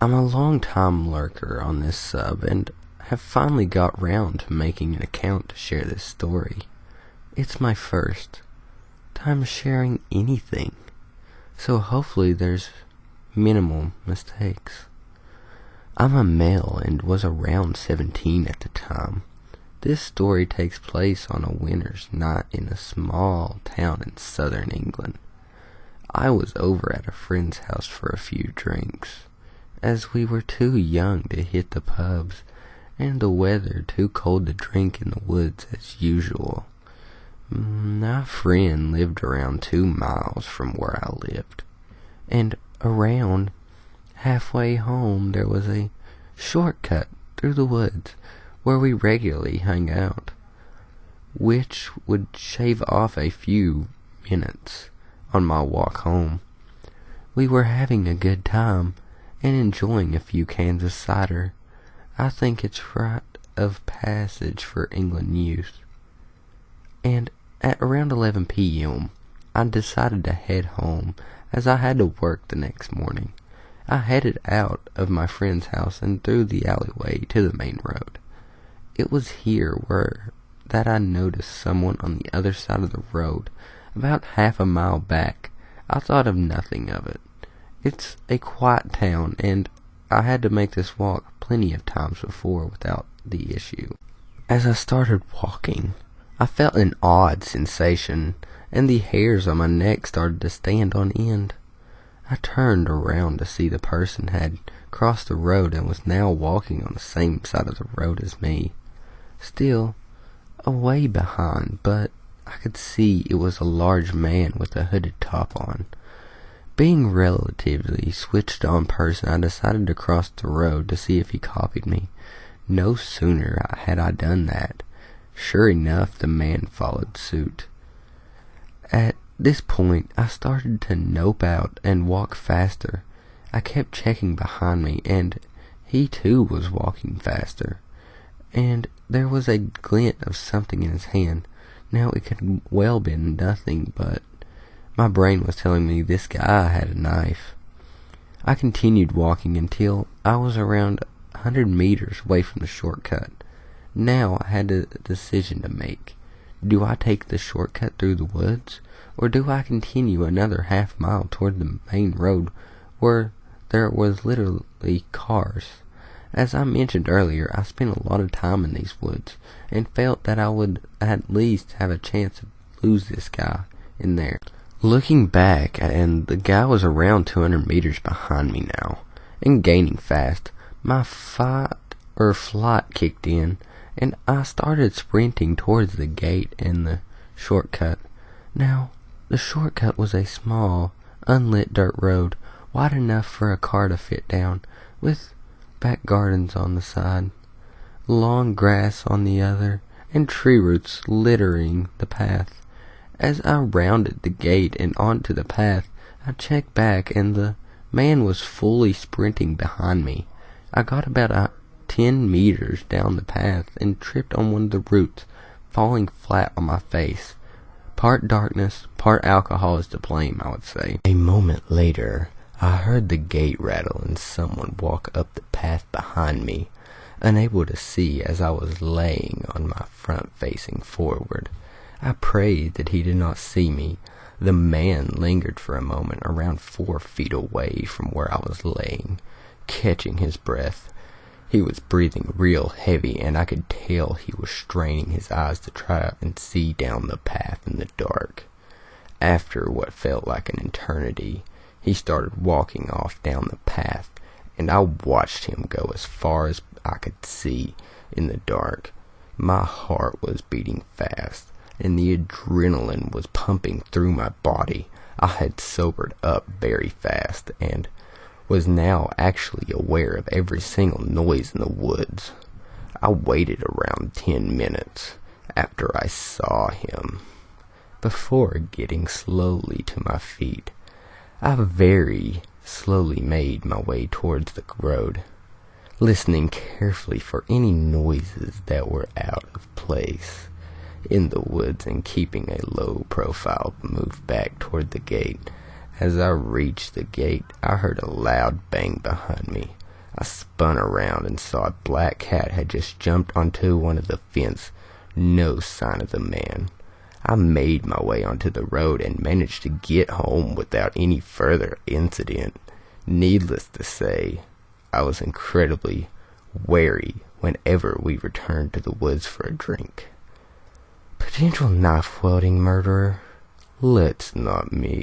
I'm a long-time lurker on this sub and have finally got round to making an account to share this story. It's my first time sharing anything, so hopefully there's minimal mistakes. I'm a male and was around 17 at the time. This story takes place on a winter's night in a small town in southern England. I was over at a friend's house for a few drinks, as we were too young to hit the pubs, and the weather too cold to drink in the woods as usual. My friend lived around 2 miles from where I lived, and around halfway home there was a shortcut through the woods where we regularly hung out, which would shave off a few minutes on my walk home. We were having a good time and enjoying a few cans of cider. I think it's rite of passage for England youth. And at around 11 p.m., I decided to head home as I had to work the next morning. I headed out of my friend's house and through the alleyway to the main road. It was here that I noticed someone on the other side of the road, about half a mile back. I thought of nothing of it. It's a quiet town, and I had to make this walk plenty of times before without the issue. As I started walking, I felt an odd sensation, and the hairs on my neck started to stand on end. I turned around to see the person had crossed the road and was now walking on the same side of the road as me. Still a way behind, but I could see it was a large man with a hooded top on. Being relatively switched on person, I decided to cross the road to see if he copied me. No sooner had I done that, sure enough, the man followed suit. At this point, I started to nope out and walk faster. I kept checking behind me, and he too was walking faster. And there was a glint of something in his hand. Now it could well been nothing, but my brain was telling me this guy had a knife. I continued walking until I was around 100 meters away from the shortcut. Now I had a decision to make. Do I take the shortcut through the woods, or do I continue another half mile toward the main road where there was literally cars? As I mentioned earlier, I spent a lot of time in these woods and felt that I would at least have a chance to lose this guy in there. Looking back, and the guy was around 200 meters behind me now, and gaining fast, my fight or flight kicked in, and I started sprinting towards the gate and the shortcut. Now, the shortcut was a small, unlit dirt road, wide enough for a car to fit down, with back gardens on the side, long grass on the other, and tree roots littering the path. As I rounded the gate and onto the path, I checked back, and the man was fully sprinting behind me. I got about 10 meters down the path and tripped on one of the roots, falling flat on my face. Part darkness, part alcohol is to blame, I would say. A moment later, I heard the gate rattle and someone walk up the path behind me, unable to see as I was laying on my front facing forward. I prayed that he did not see me. The man lingered for a moment around 4 feet away from where I was laying, catching his breath. He was breathing real heavy, and I could tell he was straining his eyes to try and see down the path in the dark. After what felt like an eternity, he started walking off down the path, and I watched him go as far as I could see in the dark. My heart was beating fast, and the adrenaline was pumping through my body. I had sobered up very fast, and was now actually aware of every single noise in the woods. I waited around 10 minutes after I saw him before getting slowly to my feet. I very slowly made my way towards the road, listening carefully for any noises that were out of place in the woods and keeping a low profile move back toward the gate. As I reached the gate, I heard a loud bang behind me. I spun around and saw a black cat had just jumped onto one of the fence. No sign of the man. I made my way onto the road and managed to get home without any further incident. Needless to say, I was incredibly wary whenever we returned to the woods for a drink. Potential knife-wielding murderer? Let's not meet.